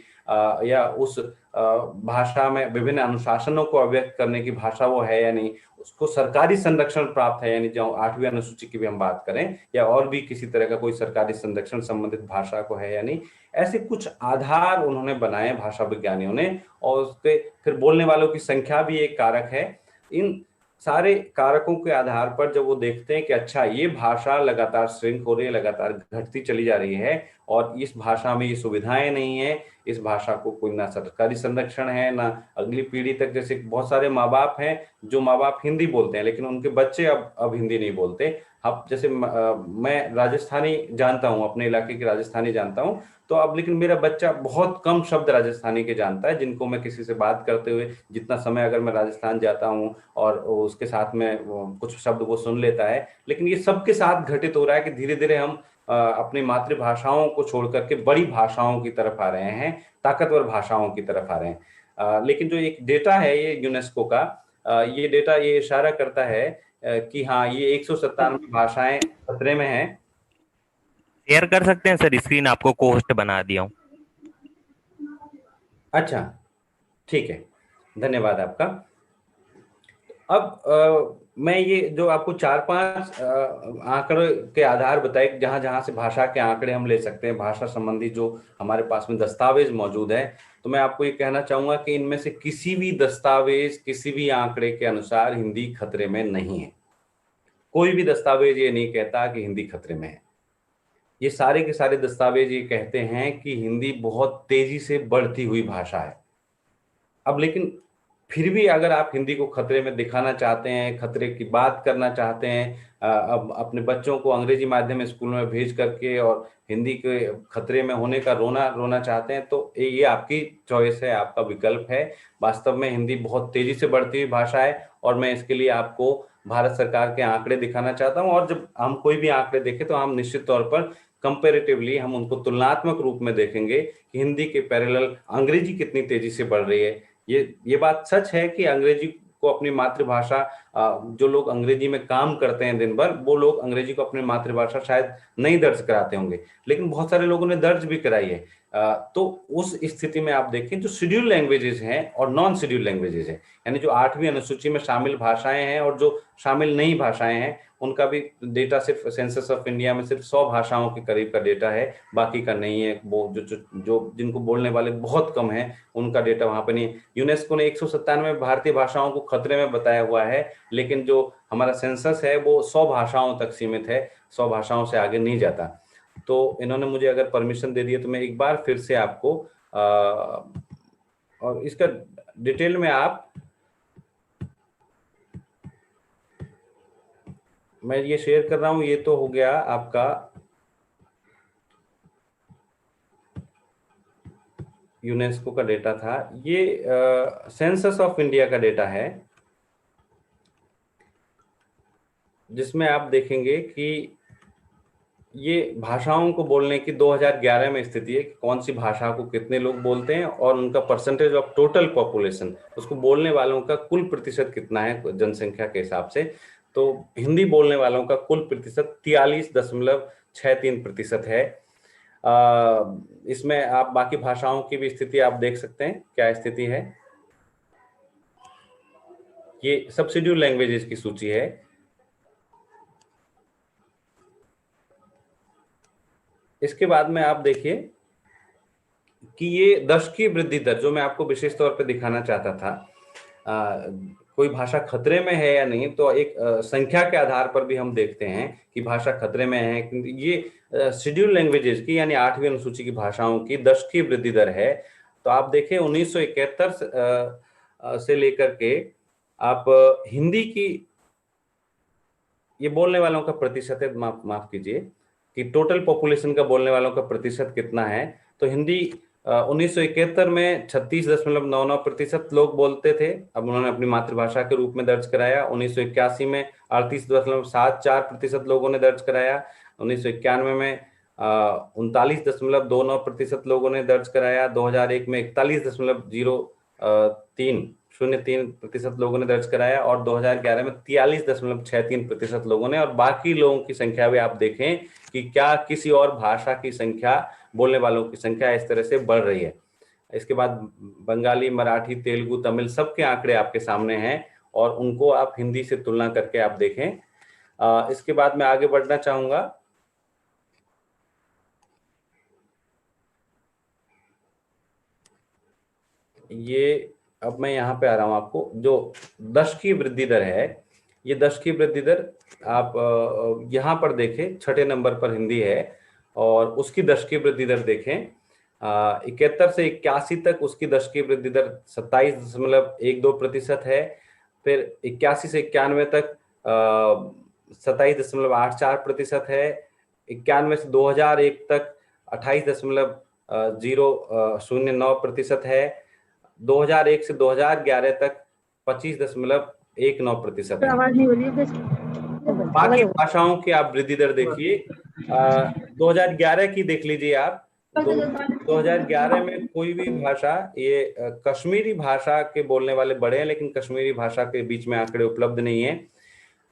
या उस भाषा में विभिन्न अनुशासनों को अव्यक्त करने की भाषा वो है या नहीं, उसको सरकारी संरक्षण प्राप्त है यानी जो 8वीं अनुसूची की भी हम बात करें, या और भी किसी तरह का कोई सरकारी संरक्षण संबंधित भाषा को है या नहीं। ऐसे कुछ आधार उन्होंने बनाए भाषा विज्ञानियों ने, और उसके फिर बोलने वालों की संख्या भी एक कारक है। इन सारे कारकों के आधार पर जब वो देखते हैं कि अच्छा ये भाषा लगातार श्रिंक हो रही है, लगातार घटती चली जा रही है और इस भाषा में ये सुविधाएं नहीं है, इस भाषा को कोई ना सरकारी संरक्षण है ना अगली पीढ़ी तक। जैसे बहुत सारे माँ बाप हैं जो माँ बाप हिंदी बोलते हैं लेकिन उनके बच्चे अब हिंदी नहीं बोलते। अब जैसे मैं राजस्थानी जानता हूँ, अपने इलाके की राजस्थानी जानता हूँ, तो अब लेकिन मेरा बच्चा बहुत कम शब्द राजस्थानी के जानता है, जिनको मैं किसी से बात करते हुए जितना समय अगर मैं राजस्थान जाता हूँ और उसके साथ में कुछ शब्द वो सुन लेता है। लेकिन ये सबके साथ घटित हो रहा है कि धीरे धीरे हम अपनी मातृभाषाओं को छोड़ करके बड़ी भाषाओं की तरफ आ रहे हैं, ताकतवर भाषाओं की तरफ आ रहे हैं। लेकिन जो एक डेटा है ये यूनेस्को का, ये डेटा ये इशारा करता है कि हाँ ये 197 भाषाएं खतरे में हैं। शेयर कर सकते हैं सर स्क्रीन, आपको को होस्ट बना दिया हूँ। अच्छा ठीक है, धन्यवाद आपका। अब मैं ये जो आपको 4-5 आंकड़े के आधार बताए जहां जहां से भाषा के आंकड़े हम ले सकते हैं, भाषा संबंधी जो हमारे पास में दस्तावेज मौजूद है, तो मैं आपको ये कहना चाहूंगा कि इनमें से किसी भी दस्तावेज, किसी भी आंकड़े के अनुसार हिंदी खतरे में नहीं है। कोई भी दस्तावेज ये नहीं कहता कि हिंदी खतरे में है। ये सारे के सारे दस्तावेज ये कहते हैं कि हिंदी बहुत तेजी से बढ़ती हुई भाषा है। अब लेकिन फिर भी अगर आप हिंदी को खतरे में दिखाना चाहते हैं, खतरे की बात करना चाहते हैं, अब अपने बच्चों को अंग्रेजी माध्यम स्कूल में भेज करके और हिंदी के खतरे में होने का रोना चाहते हैं, तो ये आपकी चॉइस है, आपका विकल्प है। वास्तव में हिंदी बहुत तेजी से बढ़ती हुई भाषा है और मैं इसके लिए आपको भारत सरकार के आंकड़े दिखाना चाहता हूँ। और जब हम कोई भी आंकड़े देखें तो हम निश्चित तौर पर कंपेरेटिवली हम उनको तुलनात्मक रूप में देखेंगे कि हिंदी के पैरेलल अंग्रेजी कितनी तेजी से बढ़ रही है। ये बात सच है कि अंग्रेजी को अपनी मातृभाषा, जो लोग अंग्रेजी में काम करते हैं दिन भर, वो लोग अंग्रेजी को अपनी मातृभाषा शायद नहीं दर्ज कराते होंगे, लेकिन बहुत सारे लोगों ने दर्ज भी कराई है। तो उस स्थिति में आप देखें जो शेड्यूल लैंग्वेजेस हैं और नॉन शेड्यूल लैंग्वेजेस हैं, यानी जो 8वीं अनुसूची में शामिल भाषाएं हैं और जो शामिल नई भाषाएं हैं, उनका भी डेटा सिर्फ सेंसस ऑफ इंडिया में सिर्फ 100 भाषाओं के करीब का डेटा है, बाकी का नहीं है। वो जो जिनको बोलने वाले बहुत कम हैं उनका डेटा वहां पे नहीं है। यूनेस्को ने 197 भारतीय भाषाओं को खतरे में बताया हुआ है, लेकिन जो हमारा सेंसस है वो 100 भाषाओं तक सीमित है, 100 भाषाओं से आगे नहीं जाता। तो इन्होंने मुझे अगर परमिशन दे दी है तो मैं एक बार फिर से आपको और इसका डिटेल में मैं ये शेयर कर रहा हूं। ये तो हो गया आपका यूनेस्को का डेटा था, ये सेंसस ऑफ इंडिया का डेटा है, जिसमें आप देखेंगे कि ये भाषाओं को बोलने की 2011 में स्थिति है कि कौन सी भाषा को कितने लोग बोलते हैं और उनका परसेंटेज ऑफ टोटल पॉपुलेशन, उसको बोलने वालों का कुल प्रतिशत कितना है जनसंख्या के हिसाब से। तो हिंदी बोलने वालों का कुल प्रतिशत 43.63% है। इसमें आप बाकी भाषाओं की भी स्थिति आप देख सकते हैं, क्या स्थिति है। ये सब शेड्यूल लैंग्वेजेस की सूची है। इसके बाद में आप देखिए कि ये दशकीय वृद्धि दर जो मैं आपको विशेष तौर पर दिखाना चाहता था, कोई भाषा खतरे में है या नहीं, तो एक संख्या के आधार पर भी हम देखते हैं कि भाषा खतरे में है। ये शेड्यूल लैंग्वेजेस की यानी 8वीं अनुसूची की भाषाओं की दशकीय वृद्धि दर है। तो आप देखें 1971 से लेकर के आप हिंदी की ये बोलने वालों का प्रतिशत है, माफ कीजिए कि टोटल पॉपुलेशन का बोलने वालों का प्रतिशत कितना है। तो हिंदी 1971 में 36.99% लोग बोलते थे, अब उन्होंने अपनी मातृभाषा के रूप में दर्ज कराया। 1981 में 38.74% लोगों ने दर्ज कराया। 1991 में 39.29% लोगों ने दर्ज कराया। 2001 में 41.03% लोगों ने दर्ज कराया और 2011 में 43.63% लोगों ने। और बाकी लोगों की संख्या भी आप देखें कि क्या किसी और भाषा की संख्या, बोलने वालों की संख्या इस तरह से बढ़ रही है। इसके बाद बंगाली, मराठी, तेलुगु, तमिल सबके आंकड़े आपके सामने हैं और उनको आप हिंदी से तुलना करके आप देखें। इसके बाद मैं आगे बढ़ना चाहूंगा। ये अब मैं यहाँ पे आ रहा हूँ, आपको जो दशकीय वृद्धि दर है, ये दशकीय वृद्धि दर आप यहाँ पर देखें, 6ठे नंबर पर हिंदी है और उसकी दशकीय वृद्धि दर देखें 71 से 81 तक उसकी दशकीय वृद्धि दर 27.12% है। फिर 81 से 91 तक 27.84% है। 91 से 2001 तक 28.009% है। 2001 से 2011 तक 25.19% है। बाकी भाषाओं की आप वृद्धि दर देखिए, 2011 की देख लीजिए आप। 2011 में कोई भी भाषा, ये कश्मीरी भाषा के बोलने वाले बढ़े हैं, लेकिन कश्मीरी भाषा के बीच में आंकड़े उपलब्ध नहीं है।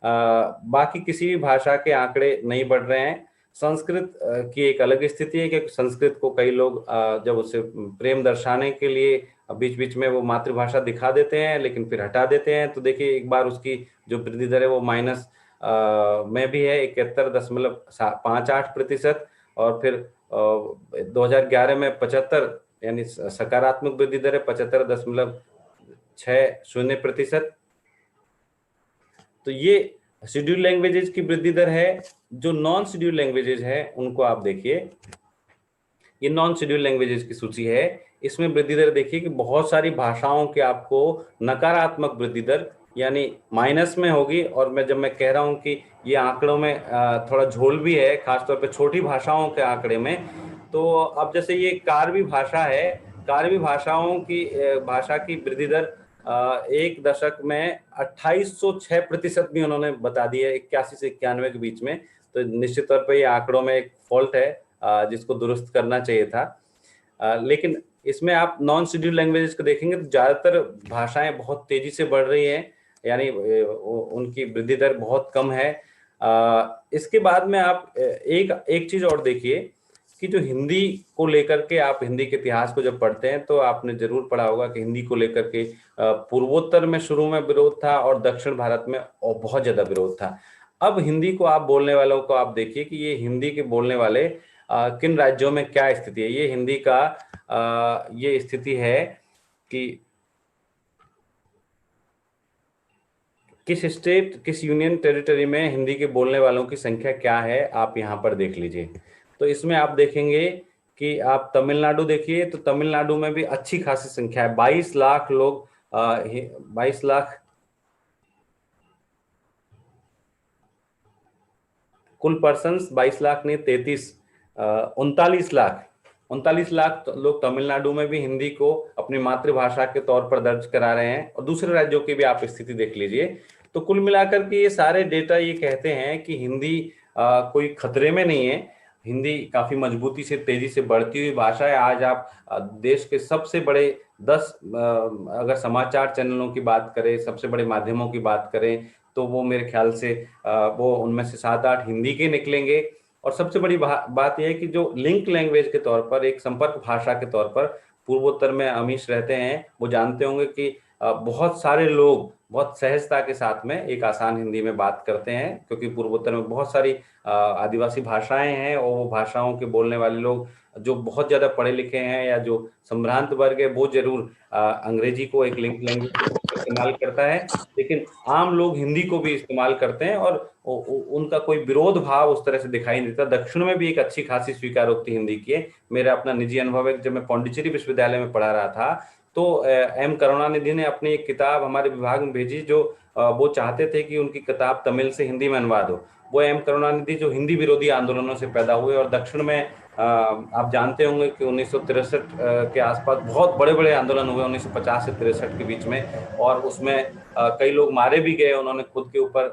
बाकी किसी भी भाषा के आंकड़े नहीं बढ़ रहे हैं। संस्कृत की एक अलग स्थिति है, क्योंकि संस्कृत को कई लोग जब उसे प्रेम दर्शाने के लिए बीच बीच में वो मातृभाषा दिखा देते हैं, लेकिन फिर हटा देते हैं। तो देखिए एक बार उसकी जो वृद्धि दर है वो माइनस में भी है, 71.58%। और फिर 2011 में 75 यानी सकारात्मक वृद्धि दर है 75.60%। तो ये शेड्यूल लैंग्वेजेस की वृद्धि दर है। जो नॉन शेड्यूल लैंग्वेजेस है उनको आप देखिए, ये नॉन शेड्यूल लैंग्वेजेस की सूची है। इसमें वृद्धि दर देखिए कि बहुत सारी भाषाओं के आपको नकारात्मक वृद्धि दर यानी माइनस में होगी। और जब मैं कह रहा हूं कि ये आंकड़ों में थोड़ा झोल भी है, खासतौर पे छोटी भाषाओं के आंकड़े में। तो अब जैसे ये कारवी भाषा है, कारवी भाषाओं की भाषा की वृद्धि दर एक दशक में 2806% भी उन्होंने बता दी है, 81 से 91 के बीच में। तो निश्चित तौर पर ये आंकड़ों में एक फॉल्ट है जिसको दुरुस्त करना चाहिए था। लेकिन इसमें आप नॉन शेड्यूल लैंग्वेजेस को देखेंगे तो ज्यादातर भाषाएं बहुत तेजी से बढ़ रही हैं, यानी उनकी वृद्धि दर बहुत कम है। इसके बाद में आप एक चीज और देखिए कि जो हिंदी को लेकर के, आप हिंदी के इतिहास को जब पढ़ते हैं तो आपने जरूर पढ़ा होगा कि हिंदी को लेकर के पूर्वोत्तर में शुरू में विरोध था और दक्षिण भारत में बहुत ज्यादा विरोध था। अब हिंदी को आप बोलने वालों को आप देखिए कि ये हिंदी के बोलने वाले किन राज्यों में क्या स्थिति है। ये हिंदी का ये स्थिति है कि किस स्टेट, किस यूनियन टेरिटरी में हिंदी के बोलने वालों की संख्या क्या है, आप यहाँ पर देख लीजिए। तो इसमें आप देखेंगे कि आप तमिलनाडु देखिए, तो तमिलनाडु में भी अच्छी खासी संख्या है, 22 लाख लोग, 22 लाख कुल पर्सन्स, 22 लाख नहीं 39 लाख लोग तमिलनाडु में भी हिंदी को अपनी मातृभाषा के तौर पर दर्ज करा रहे हैं। और दूसरे राज्यों की भी आप स्थिति देख लीजिए। तो कुल मिलाकर के ये सारे डेटा ये कहते हैं कि हिंदी कोई खतरे में नहीं है। हिंदी काफी मजबूती से, तेजी से बढ़ती हुई भाषा है। आज आप देश के सबसे बड़े 10 अगर समाचार चैनलों की बात करें, सबसे बड़े माध्यमों की बात करें, तो वो मेरे ख्याल से वो उनमें से 7-8 हिंदी के निकलेंगे। और सबसे बड़ी बात यह है कि जो लिंक लैंग्वेज के तौर पर, एक संपर्क भाषा के तौर पर पूर्वोत्तर में अमीश रहते हैं, वो जानते होंगे कि बहुत सारे लोग बहुत सहजता के साथ में एक आसान हिंदी में बात करते हैं, क्योंकि पूर्वोत्तर में बहुत सारी आदिवासी भाषाएं हैं और वो भाषाओं के बोलने वाले लोग जो बहुत ज्यादा पढ़े लिखे हैं या जो संभ्रांत वर्ग है वो जरूर अंग्रेजी को एक लिंक लैंग्वेज इस्तेमाल करता है, लेकिन आम लोग हिंदी को भी इस्तेमाल करते हैं और उनका कोई विरोध भाव उस तरह से दिखाई नहीं देता। दक्षिण में भी एक अच्छी खासी स्वीकारोक्ति हिंदी की है। मेरा अपना निजी अनुभव है, जब मैं पौंडीचेरी विश्वविद्यालय में पढ़ा रहा था तो एम करुणानिधि ने अपनी एक किताब हमारे विभाग में भेजी, जो वो चाहते थे कि उनकी किताब तमिल से हिंदी में अनुवाद हो। वो एम करुणानिधि जो हिंदी विरोधी आंदोलनों से पैदा हुए, और दक्षिण में आप जानते होंगे कि 1963 के आसपास बहुत बड़े बड़े आंदोलन हुए 1950 से 63 के बीच में, और उसमें कई लोग मारे भी गए। उन्होंने खुद के ऊपर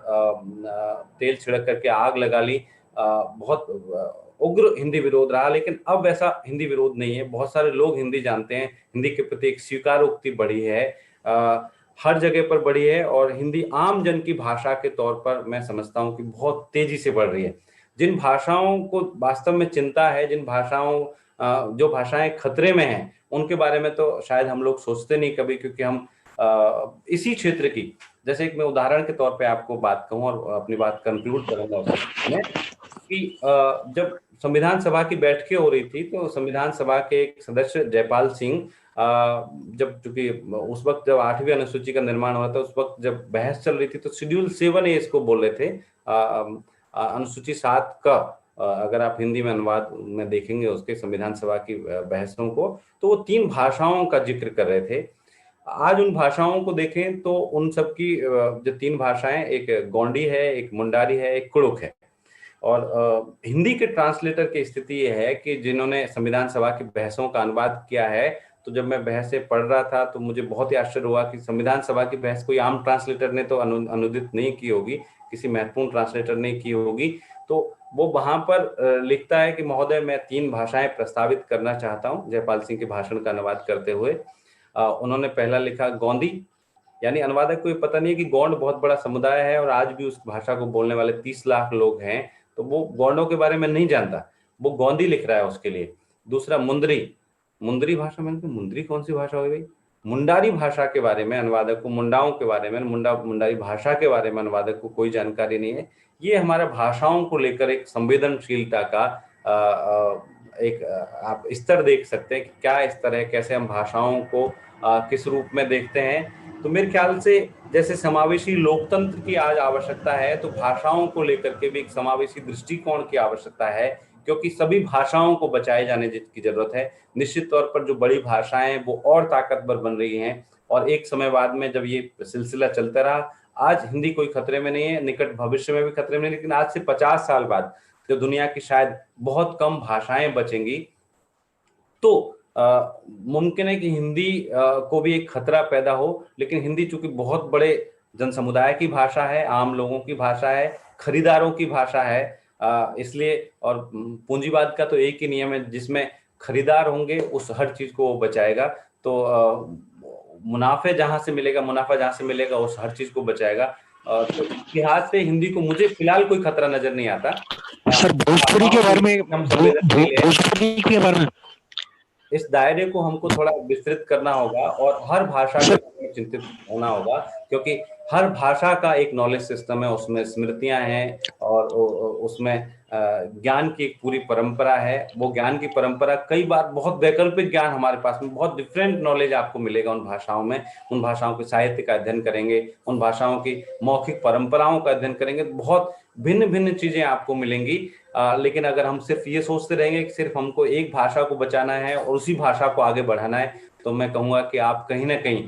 तेल छिड़क करके आग लगा ली। बहुत उग्र हिंदी विरोध रहा, लेकिन अब वैसा हिंदी विरोध नहीं है। बहुत सारे लोग हिंदी जानते हैं, हिंदी के प्रति एक स्वीकारोक्ति बढ़ी है, हर जगह पर बढ़ी है, और हिंदी आम जन की भाषा के तौर पर मैं समझता हूं कि बहुत तेजी से बढ़ रही है। जिन भाषाओं को वास्तव में चिंता है, जिन भाषाओं जो भाषाएं खतरे में हैं, उनके बारे में तो शायद हम लोग सोचते नहीं कभी, क्योंकि हम इसी क्षेत्र की, जैसे एक मैं उदाहरण के तौर पे आपको बात कहूं और अपनी बात कंक्लूड करूंगा उसमें, कि जब संविधान सभा की बैठकें हो रही थी तो संविधान सभा के एक सदस्य जयपाल सिंह, जब चूंकि उस वक्त जब 8वीं अनुसूची का निर्माण हुआ था, उस वक्त जब बहस चल रही थी तो शेड्यूल 7A इसको बोल रहे थे, अनुसूची 7 का अगर आप हिंदी में अनुवाद में देखेंगे उसके संविधान सभा की बहसों को, तो वो 3 भाषाओं का जिक्र कर रहे थे। आज उन भाषाओं को देखें तो उन सब की जो 3 भाषाएं, एक गोंडी है, एक मुंडारी है, एक कुड़ुक है। और हिंदी के ट्रांसलेटर की स्थिति ये है कि जिन्होंने संविधान सभा की बहसों का अनुवाद किया है, तो जब मैं बहसें पढ़ रहा था तो मुझे बहुत ही आश्चर्य हुआ कि संविधान सभा की बहस कोई आम ट्रांसलेटर ने तो अनुदित नहीं की होगी, किसी महत्वपूर्ण ट्रांसलेटर ने की होगी। तो वो वहां पर लिखता है कि महोदय, मैं 3 भाषाएं प्रस्तावित करना चाहता हूं जयपाल सिंह के भाषण का अनुवाद करते हुए। उन्होंने पहला लिखा गोंदी, यानी अनुवादक को ये पता नहीं है कि गोंड बहुत बड़ा समुदाय है और आज भी उस भाषा को बोलने वाले 30 लाख लोग हैं, तो वो गोंडों के बारे में नहीं जानता, वो गोंदी लिख रहा है उसके लिए। दूसरा मुंदरी, मुंदरी भाषा में, मुंदरी कौन सी भाषा हो गई? मुंडारी भाषा के बारे में अनुवादक को, मुंडाओं के बारे में, मुंडारी भाषा के बारे में अनुवादक को कोई जानकारी नहीं है। ये हमारा भाषाओं को लेकर एक संवेदनशीलता का एक आप स्तर देख सकते हैं कि क्या स्तर है, कैसे हम भाषाओं को किस रूप में देखते हैं। तो मेरे ख्याल से जैसे समावेशी लोकतंत्र की आज आवश्यकता है, तो भाषाओं को लेकर के भी एक समावेशी दृष्टिकोण की आवश्यकता है, क्योंकि सभी भाषाओं को बचाए जाने की जरूरत है। निश्चित तौर पर जो बड़ी भाषाएं हैं वो और ताकतवर बन रही हैं, और एक समय बाद में जब ये सिलसिला चलता रहा, आज हिंदी कोई खतरे में नहीं है, निकट भविष्य में भी खतरे में नहीं, लेकिन आज से 50 साल बाद जो दुनिया की शायद बहुत कम भाषाएं बचेंगी, तो मुमकिन है कि हिंदी को भी एक खतरा पैदा हो। लेकिन हिंदी चूंकि बहुत बड़े जन समुदाय की भाषा है, आम लोगों की भाषा है, खरीदारों की भाषा है, इसलिए, और पूंजीवाद का तो एक ही नियम है, जिसमें खरीदार होंगे उस हर चीज को वो बचाएगा। तो मुनाफा जहां से मिलेगा उस हर चीज को बचाएगा। तो इतिहास से हिंदी को मुझे फिलहाल कोई खतरा नजर नहीं आता। सर भोजपुरी के बारे में इस दायरे को हमको थोड़ा विस्तृत करना होगा और हर भाषा के बारे में चिंतित होना होगा, क्योंकि हर भाषा का एक नॉलेज सिस्टम है, उसमें स्मृतियां हैं और उसमें ज्ञान की एक पूरी परंपरा है। वो ज्ञान की परंपरा कई बार बहुत वैकल्पिक ज्ञान हमारे पास में, बहुत डिफरेंट नॉलेज आपको मिलेगा उन भाषाओं में। उन भाषाओं के साहित्य का अध्ययन करेंगे, उन भाषाओं की मौखिक परंपराओं का अध्ययन करेंगे, बहुत भिन्न भिन्न चीजें आपको मिलेंगी। लेकिन अगर हम सिर्फ ये सोचते रहेंगे कि सिर्फ हमको एक भाषा को बचाना है और उसी भाषा को आगे बढ़ाना है, तो मैं कहूँगा कि आप कहीं ना कहीं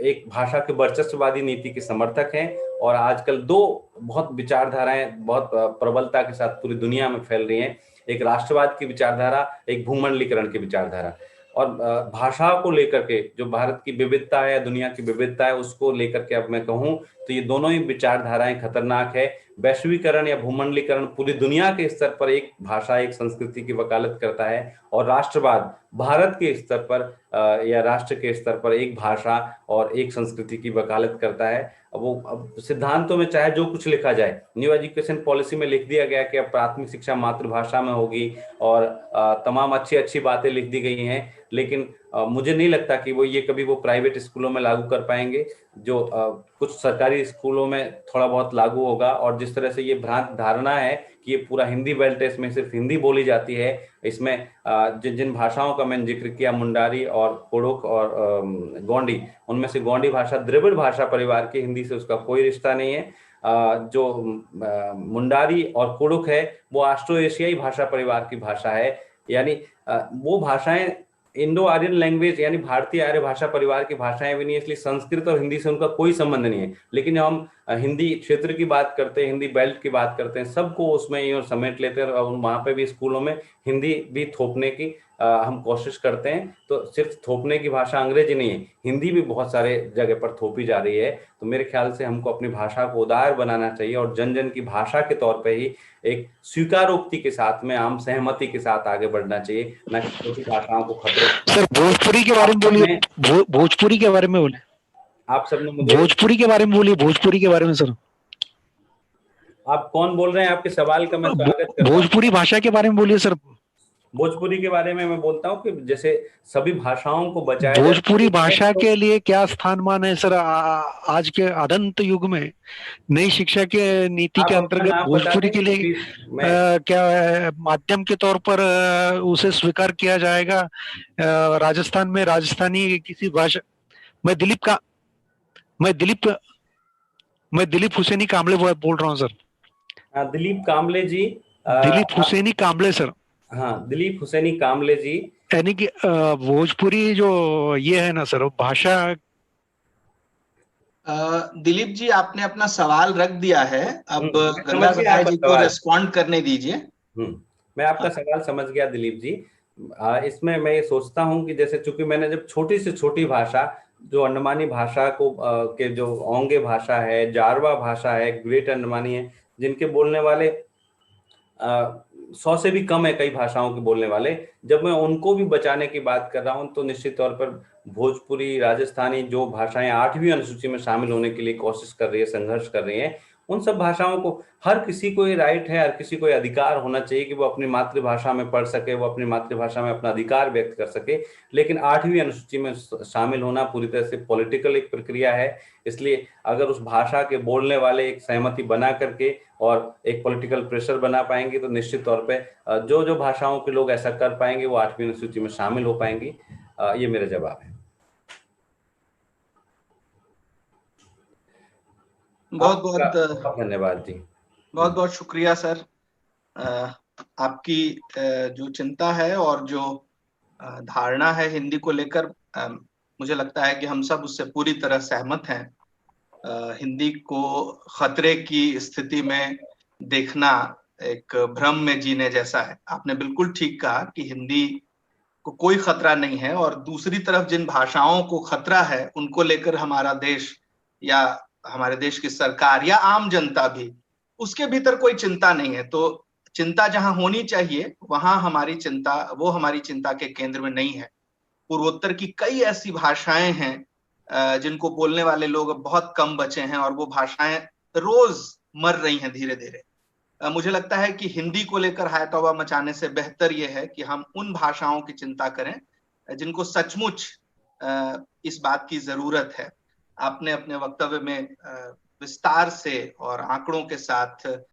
एक भाषा के वर्चस्ववादी नीति के समर्थक हैं। और आजकल 2 बहुत विचारधाराएं बहुत प्रबलता के साथ पूरी दुनिया में फैल रही हैं, एक राष्ट्रवाद की विचारधारा, एक भूमंडलीकरण की विचारधारा। और भाषा को लेकर के जो भारत की विविधता है, दुनिया की विविधता है, उसको लेकर के अब मैं कहूँ तो ये दोनों ही विचारधाराएं खतरनाक है। वैश्वीकरण या भूमंडलीकरण पूरी दुनिया के स्तर पर एक भाषा एक संस्कृति की वकालत करता है, और राष्ट्रवाद भारत के स्तर पर या राष्ट्र के स्तर पर एक भाषा और एक संस्कृति की वकालत करता है। अब सिद्धांतों में चाहे जो कुछ लिखा जाए, न्यू एजुकेशन पॉलिसी में लिख दिया गया कि अब प्राथमिक शिक्षा मातृभाषा में होगी और तमाम अच्छी अच्छी बातें लिख दी गई हैं, लेकिन मुझे नहीं लगता कि वो ये कभी वो प्राइवेट स्कूलों में लागू कर पाएंगे। जो कुछ सरकारी स्कूलों में थोड़ा बहुत लागू होगा, और जिस तरह से ये भ्रांत धारणा है कि ये पूरा हिंदी बेल्ट है, इसमें सिर्फ हिंदी बोली जाती है, इसमें जिन भाषाओं का मैंने जिक्र किया, मुंडारी और कुड़ुक और गोंडी, उनमें से गोंडी भाषा द्रविड़ भाषा परिवार की, हिंदी से उसका कोई रिश्ता नहीं है। जो मुंडारी और कुड़ुक है वो ऑस्ट्रो एशियाई भाषा परिवार की भाषा है, यानी वो भाषाएं इंडो आर्यन लैंग्वेज यानी भारतीय आर्य भाषा परिवार की भाषाएं भी नहीं, इसलिए संस्कृत और हिंदी से उनका कोई संबंध नहीं है। लेकिन जब हम हिंदी क्षेत्र की बात करते हैं, हिंदी बेल्ट की बात करते हैं, सबको उसमें ही और समेट लेते हैं, और वहां पे भी स्कूलों में हिंदी भी थोपने की हम कोशिश करते हैं। तो सिर्फ थोपने की भाषा अंग्रेजी नहीं है, हिंदी भी बहुत सारे जगह पर थोपी जा रही है। तो मेरे ख्याल से हमको अपनी भाषा को उदार बनाना चाहिए और जन जन की भाषा के तौर पे ही एक स्वीकारोक्ति के साथ में आम सहमति के साथ आगे बढ़ना चाहिए, न कि छोटी भाषाओं को खतरे। सर भोजपुरी के बारे में बोलिए, भोजपुरी के बारे में बोले, आप सबने मुझे भोजपुरी के बारे में बोलिए, भोजपुरी के बारे में। सर आप कौन बोल रहे हैं? आपके सवाल का मैं स्वागत करता हूं। भोजपुरी भाषा के बारे में बोलिए सर। भोजपुरी के बारे में मैं बोलता हूँ कि जैसे सभी भाषाओं को बचाया, भोजपुरी भाषा के लिए क्या स्थान है सर आज के अदंत युग में? नई शिक्षा के नीति के अंतर्गत भोजपुरी के लिए क्या माध्यम के तौर पर उसे स्वीकार किया जाएगा? राजस्थान में राजस्थानी किसी भाषा, मैं दिलीप हुसैनी कामले बोल रहा हूँ सर। दिलीप कामले जी, दिलीप हुसैनी कामले सर। हाँ, दिलीप हुसैनी कामले जी। यानी कि भोजपुरी जो ये है ना सर भाषा। दिलीप जी, आपने अपना सवाल रख दिया है, अब गंगा प्रसाद जी को रिस्पॉन्ड करने दीजिए। मैं आपका सवाल समझ गया दिलीप जी। इसमें मैं ये सोचता हूँ कि जैसे चूंकि मैंने जब छोटी से छोटी भाषा जो अंडमानी भाषा को के जो ओंगे भाषा है, जारवा भाषा है, ग्रेट अंडमानी है, जिनके बोलने वाले 100 से भी कम है कई भाषाओं के बोलने वाले, जब मैं उनको भी बचाने की बात कर रहा हूं तो निश्चित तौर पर भोजपुरी, राजस्थानी जो भाषाएं 8वीं अनुसूची में शामिल होने के लिए कोशिश कर रही है, संघर्ष कर रही हैं, उन सब भाषाओं को हर किसी को ये राइट है, हर किसी को ये अधिकार होना चाहिए कि वो अपनी मातृभाषा में पढ़ सके, वो अपनी मातृभाषा में अपना अधिकार व्यक्त कर सके। लेकिन 8वीं अनुसूची में शामिल होना पूरी तरह से पॉलिटिकल एक प्रक्रिया है, इसलिए अगर उस भाषा के बोलने वाले एक सहमति बना करके और एक पॉलिटिकल प्रेशर बना पाएंगे तो निश्चित तौर पे जो भाषाओं के लोग ऐसा कर पाएंगे वो 8वीं अनुसूची में शामिल हो पाएंगी। ये मेरा जवाब है। बहुत बहुत धन्यवाद जी। बहुत बहुत शुक्रिया सर। आपकी जो चिंता है और जो धारणा है हिंदी को लेकर, मुझे लगता है कि हम सब उससे पूरी तरह सहमत हैं। हिंदी को खतरे की स्थिति में देखना एक भ्रम में जीने जैसा है। आपने बिल्कुल ठीक कहा कि हिंदी को कोई खतरा नहीं है, और दूसरी तरफ जिन भाषाओं को खतरा है उनको लेकर हमारा देश या हमारे देश की सरकार या आम जनता भी, उसके भीतर कोई चिंता नहीं है। तो चिंता जहां होनी चाहिए वहां हमारी चिंता के केंद्र में नहीं है। पूर्वोत्तर की कई ऐसी भाषाएं हैं जिनको बोलने वाले लोग बहुत कम बचे हैं, और वो भाषाएं रोज मर रही हैं धीरे धीरे। मुझे लगता है कि हिंदी को लेकर हाय तौबा मचाने से बेहतर यह है कि हम उन भाषाओं की चिंता करें जिनको सचमुच इस बात की जरूरत है। आपने अपने वक्तव्य में विस्तार से और आंकड़ों के साथ